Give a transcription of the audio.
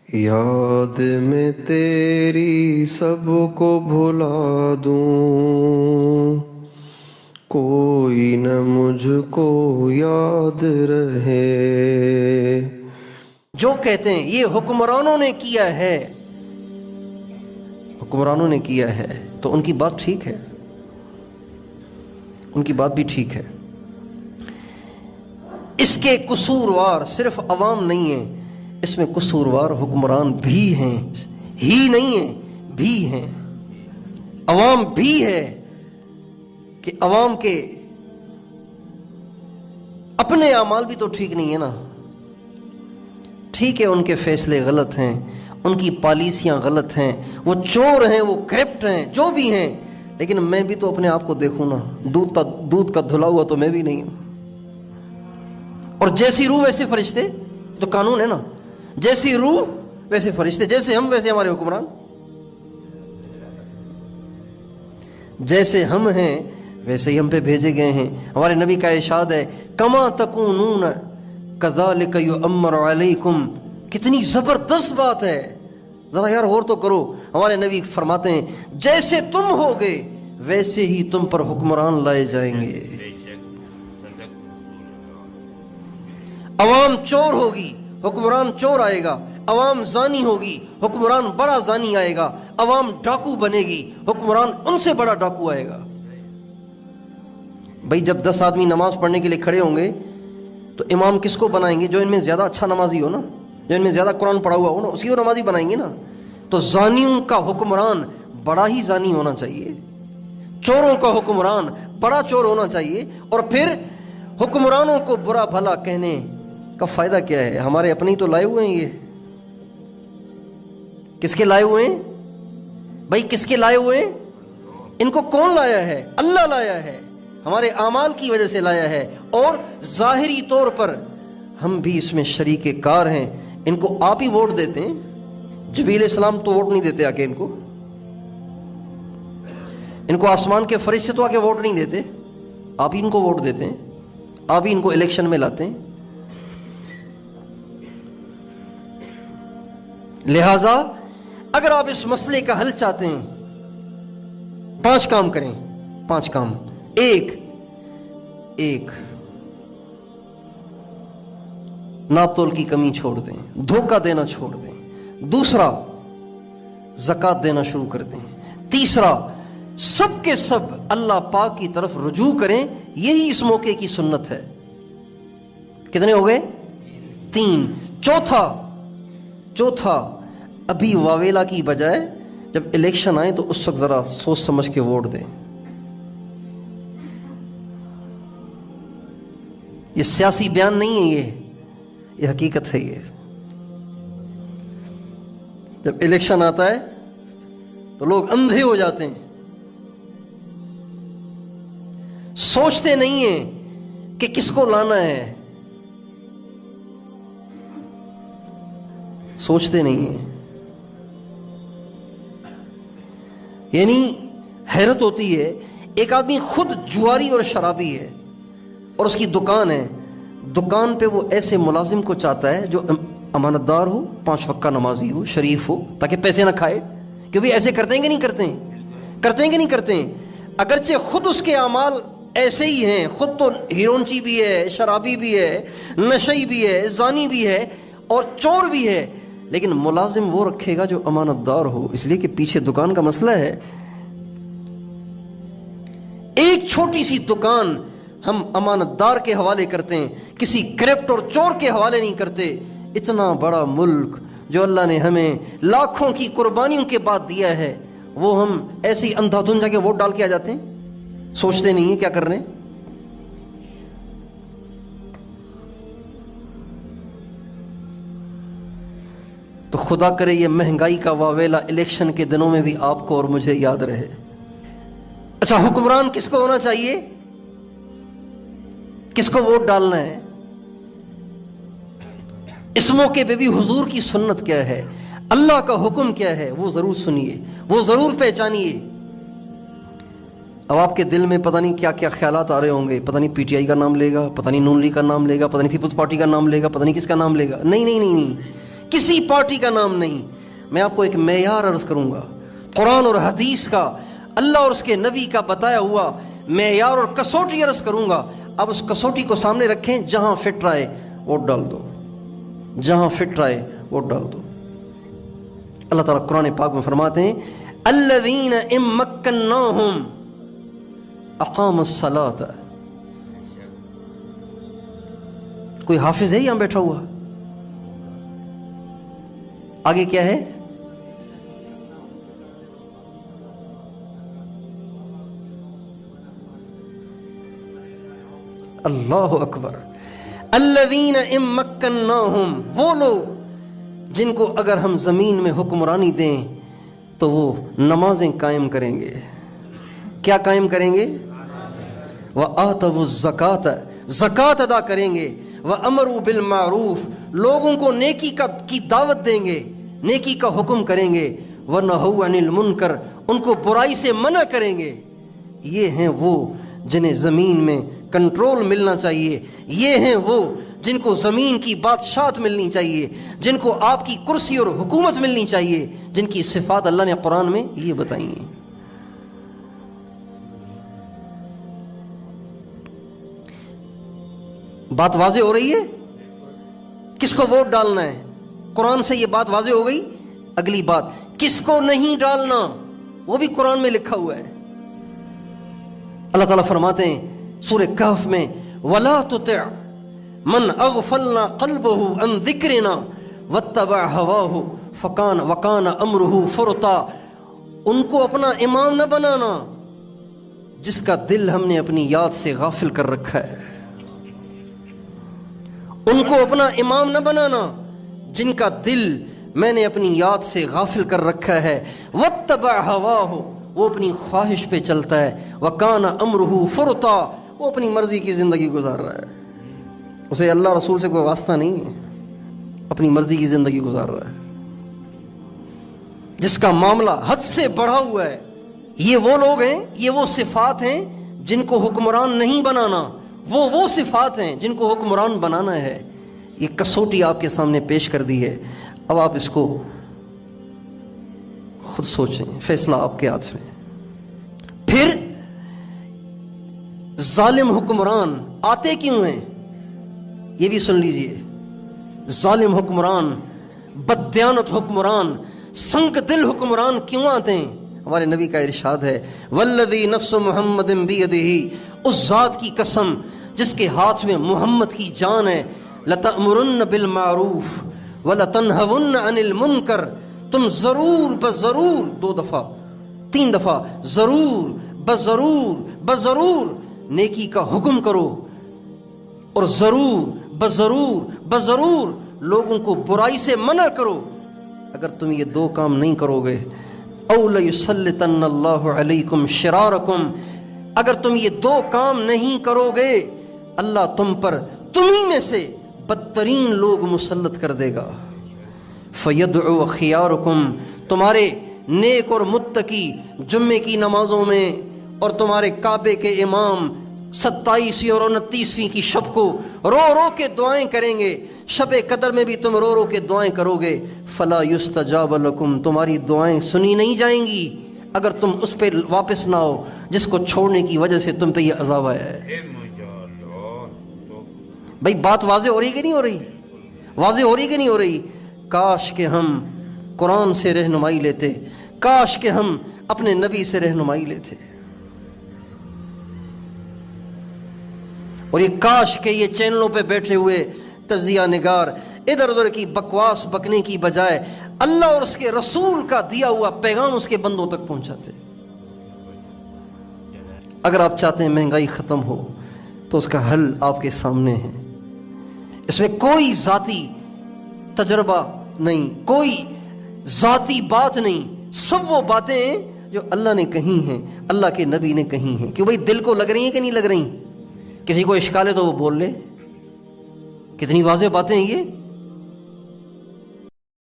یاد میں تیری سب کو بھلا دوں، کوئی نہ مجھ کو یاد رہے۔ جو کہتے ہیں یہ حکمرانوں نے کیا ہے، حکمرانوں نے کیا ہے، تو ان کی بات ٹھیک ہے، ان کی بات بھی ٹھیک ہے۔ اس کے قصوروار صرف عوام نہیں ہیں، اس میں قصوروار حکمران بھی ہیں، ہی نہیں ہیں بھی ہیں، عوام بھی ہے کہ عوام کے اپنے اعمال بھی تو ٹھیک نہیں ہے نا۔ ٹھیک ہے ان کے فیصلے غلط ہیں، ان کی پالیسیاں غلط ہیں، وہ چور ہیں، وہ کرپٹ ہیں، جو بھی ہیں، لیکن میں بھی تو اپنے آپ کو دیکھوں نا، دودھ کا دھلا ہوا تو میں بھی نہیں ہوں۔ اور جیسی روح ویسے فرشتے، تو قانون ہے نا، جیسی روح ویسے فرشتے، جیسے ہم ویسے ہمارے حکمران، جیسے ہم ہیں ویسے ہی ہم پہ بھیجے گئے ہیں۔ ہمارے نبی کا ارشاد ہے کما تکونون کذالک یؤمر علیکم، کتنی زبردست بات ہے، ذرا یار غور تو کرو۔ ہمارے نبی فرماتے ہیں جیسے تم ہوگے ویسے ہی تم پر حکمران لائے جائیں گے۔ عوام چور ہوگی، حکمران چور آئے گا، عوام زانی ہوگی، حکمران بڑا زانی آئے گا، عوام ڈاکو بنے گی، حکمران ان سے بڑا ڈاکو آئے گا۔ بھائی جب 10 آدمی نماز پڑھنے کے لیے کھڑے ہوں گے تو امام کس کو بنائیں گے؟ جو ان میں زیادہ اچھا نمازی ہو نا، جو ان میں زیادہ قرآن پڑھا ہوا ہو نا، اسی کو نمازی بنائیں گے نا۔ تو زانیوں کا حکمران بڑا ہی زانی ہونا چاہیے، چوروں کا حکمران بڑا چور ہونا چاہیے۔ اور پھر حکمرانوں کو برا بھلا کہنے کا فائدہ کیا ہے؟ ہمارے اپنے ہی تو لائے ہوئے ہیں، یہ کس کے لائے ہوئے ہیں بھائی؟ کس کے لائے ہوئے ہیں؟ ان کو کون لایا ہے؟ اللہ لایا ہے، ہمارے اعمال کی وجہ سے لایا ہے، اور ظاہری طور پر ہم بھی اس میں شریک کار ہیں۔ ان کو آپ ہی ووٹ دیتے ہیں، جبریل السلام تو ووٹ نہیں دیتے آ کے، ان کو آسمان کے فرشتے تو آ کے ووٹ نہیں دیتے، آپ ہی ان کو ووٹ دیتے ہیں، آپ ہی ان کو الیکشن میں لاتے ہیں۔ لہذا اگر آپ اس مسئلے کا حل چاہتے ہیں، 5 کام کریں، 5 کام۔ ایک ناپ تول کی کمی چھوڑ دیں، دھوکہ دینا چھوڑ دیں۔ دوسرا زکوٰۃ دینا شروع کر دیں۔ تیسرا سب کے سب اللہ پاک کی طرف رجوع کریں، یہی اس موقع کی سنت ہے۔ کتنے ہو گئے؟ 3۔ چوتھا ابھی واویلا کی بجائے جب الیکشن آئے تو اس وقت ذرا سوچ سمجھ کے ووٹ دیں۔ یہ سیاسی بیان نہیں ہے، یہ حقیقت ہے۔ یہ جب الیکشن آتا ہے تو لوگ اندھے ہو جاتے ہیں، سوچتے نہیں ہیں کہ کس کو لانا ہے، سوچتے نہیں ہیں۔ یعنی حیرت ہوتی ہے، ایک آدمی خود جواری اور شرابی ہے اور اس کی دکان ہے، دکان پہ وہ ایسے ملازم کو چاہتا ہے جو امانت دار ہو، 5 وقت کا نمازی ہو، شریف ہو، تاکہ پیسے نہ کھائے۔ کیونکہ ایسے کرتے ہیں کہ نہیں کرتے ہیں؟ کرتے ہیں کہ نہیں کرتے ہیں؟ اگرچہ خود اس کے اعمال ایسے ہی ہیں، خود تو ہیرونچی بھی ہے، شرابی بھی ہے، نشئی بھی ہے، زانی بھی ہے اور چور بھی ہے، لیکن ملازم وہ رکھے گا جو امانت دار ہو، اس لیے کہ پیچھے دکان کا مسئلہ ہے۔ ایک چھوٹی سی دکان ہم امانت دار کے حوالے کرتے ہیں، کسی کرپٹ اور چور کے حوالے نہیں کرتے۔ اتنا بڑا ملک جو اللہ نے ہمیں لاکھوں کی قربانیوں کے بعد دیا ہے، وہ ہم ایسی اندھا دھند جا کے ووٹ ڈال کے آ جاتے ہیں، سوچتے نہیں ہیں کیا کر رہے ہیں۔ تو خدا کرے یہ مہنگائی کا واویلا الیکشن کے دنوں میں بھی آپ کو اور مجھے یاد رہے۔ اچھا حکمران کس کو ہونا چاہیے؟ کس کو ووٹ ڈالنا ہے؟ اس موقع پہ بھی حضور کی سنت کیا ہے، اللہ کا حکم کیا ہے، وہ ضرور سنیے، وہ ضرور پہچانیے۔ اب آپ کے دل میں پتہ نہیں کیا کیا خیالات آ رہے ہوں گے، پتہ نہیں پی ٹی آئی کا نام لے گا، پتہ نہیں نون لیگ کا نام لے گا، پتہ نہیں پیپلز پارٹی کا نام لے گا، پتہ نہیں کس کا نام لے گا۔ نہیں نہیں نہیں نہیں، کسی پارٹی کا نام نہیں. میں آپ کو ایک معیار عرض کروں گا، قرآن اور حدیث کا، اللہ اور اس کے نبی کا بتایا ہوا معیار اور کسوٹی عرض کروں گا. اب اس کسوٹی کو سامنے رکھیں، جہاں فٹ رہے ووٹ ڈال دو، جہاں فٹ رہے ووٹ ڈال دو. اللہ تعالیٰ قرآن پاک میں فرماتے ہیں الذین ان مکناہم اقاموا الصلاۃ. کوئی حافظ ہے یہاں بیٹھا ہوا؟ آگے کیا ہے؟ اللہ اکبر. الذین ان مکناہم، وہ لوگ جن کو اگر ہم زمین میں حکمرانی دیں تو وہ نمازیں قائم کریں گے. کیا قائم کریں گے؟ وآتوا الزکاۃ، زکوٰۃ ادا کریں گے. وامروا بالمعروف، لوگوں کو نیکی کی دعوت دیں گے، نیکی کا حکم کریں گے. ونہوا عن المنکر، ان کو برائی سے منع کریں گے. یہ ہیں وہ جنہیں زمین میں کنٹرول ملنا چاہیے. یہ ہیں وہ جن کو زمین کی بادشاہت ملنی چاہیے، جن کو آپ کی کرسی اور حکومت ملنی چاہیے، جن کی صفات اللہ نے قرآن میں یہ بتائی ہیں. بات واضح ہو رہی ہے؟ کس کو ووٹ ڈالنا ہے؟ قرآن سے یہ بات واضح ہو گئی. اگلی بات، کس کو نہیں ڈالنا، وہ بھی قرآن میں لکھا ہوا ہے. اللہ تعالیٰ فرماتے ہیں سورہ کہف میں وَلَا تُطِعْ مَنْ أَغْفَلْنَا قَلْبَهُ عَنْ ذِكْرِنَا وَاتَّبَعَ هَوَاهُ وَكَانَ أَمْرُهُ فُرُطًا. ان کو اپنا امام نہ بنانا جس کا دل ہم نے اپنی یاد سے غافل کر رکھا ہے. ان کو اپنا امام نہ بنانا جن کا دل میں نے اپنی یاد سے غافل کر رکھا ہے. وَاتَّبَعَ هَوَاهُ، وہ اپنی خواہش پہ چلتا ہے. وَكَانَ أَمْرُهُ فُرُطًا، وہ اپنی مرضی کی زندگی گزار رہا ہے. اسے اللہ رسول سے کوئی واسطہ نہیں ہے، اپنی مرضی کی زندگی گزار رہا ہے. جس کا معاملہ حد سے بڑھا ہوا ہے. یہ وہ لوگ ہیں، یہ وہ صفات ہیں جن کو حکمران نہیں بنانا. وہ صفات ہیں جن کو حکمران بنانا ہے. یہ کسوٹی آپ کے سامنے پیش کر دی ہے. اب آپ اس کو خود سوچیں، فیصلہ آپ کے ہاتھ میں. پھر ظالم حکمران آتے کیوں ہیں یہ بھی سن لیجئے. ظالم حکمران، بددیانت حکمران، سنگ دل حکمران کیوں آتے ہیں؟ ہمارے نبی کا ارشاد ہے والذی نفس محمد بیدہ، اس ذات کی قسم جس کے ہاتھ میں محمد کی جان ہے. لتأمرن بالمعروف ولتنہون عن المنکر، تم ضرور بضرور، 2 دفعہ 3 دفعہ، ضرور بضرور نیکی کا حکم کرو، اور ضرور لوگوں کو برائی سے منع کرو. اگر تم یہ 2 کام نہیں کرو گے، او لیسلطن اللہ علیکم شرارکم، اگر تم یہ 2 کام نہیں کرو گے اللہ تم پر تمہیں میں سے بدترین لوگ مسلط کر دے گا. فیدعو خیارکم، تمہارے نیک اور متقی جمعے کی نمازوں میں اور تمہارے کعبے کے امام 27ویں اور 29ویں کی شب کو رو رو کے دعائیں کریں گے. شب قدر میں بھی تم رو رو کے دعائیں کرو گے. فلا یستجاب لکم، تمہاری دعائیں سنی نہیں جائیں گی اگر تم اس پہ واپس نہ ہو جس کو چھوڑنے کی وجہ سے تم پہ یہ عذاب آیا ہے. بھائی بات واضح ہو رہی کہ نہیں ہو رہی؟ واضح ہو رہی کہ نہیں ہو رہی؟ کاش کہ ہم قرآن سے رہنمائی لیتے، کاش کہ ہم اپنے نبی سے رہنمائی لیتے، اور یہ کاش کہ یہ چینلوں پہ بیٹھے ہوئے تجزیہ نگار ادھر ادھر کی بکواس بکنے کی بجائے اللہ اور اس کے رسول کا دیا ہوا پیغام اس کے بندوں تک پہنچاتے. اگر آپ چاہتے ہیں مہنگائی ختم ہو تو اس کا حل آپ کے سامنے ہے. اس میں کوئی ذاتی تجربہ نہیں، کوئی ذاتی بات نہیں، سب وہ باتیں ہیں جو اللہ نے کہی ہیں، اللہ کے نبی نے کہی ہیں. کہ بھائی دل کو لگ رہی ہیں کہ نہیں لگ رہی؟ کسی کو اشکال ہے تو وہ بول لے. کتنی واضح باتیں ہیں یہ.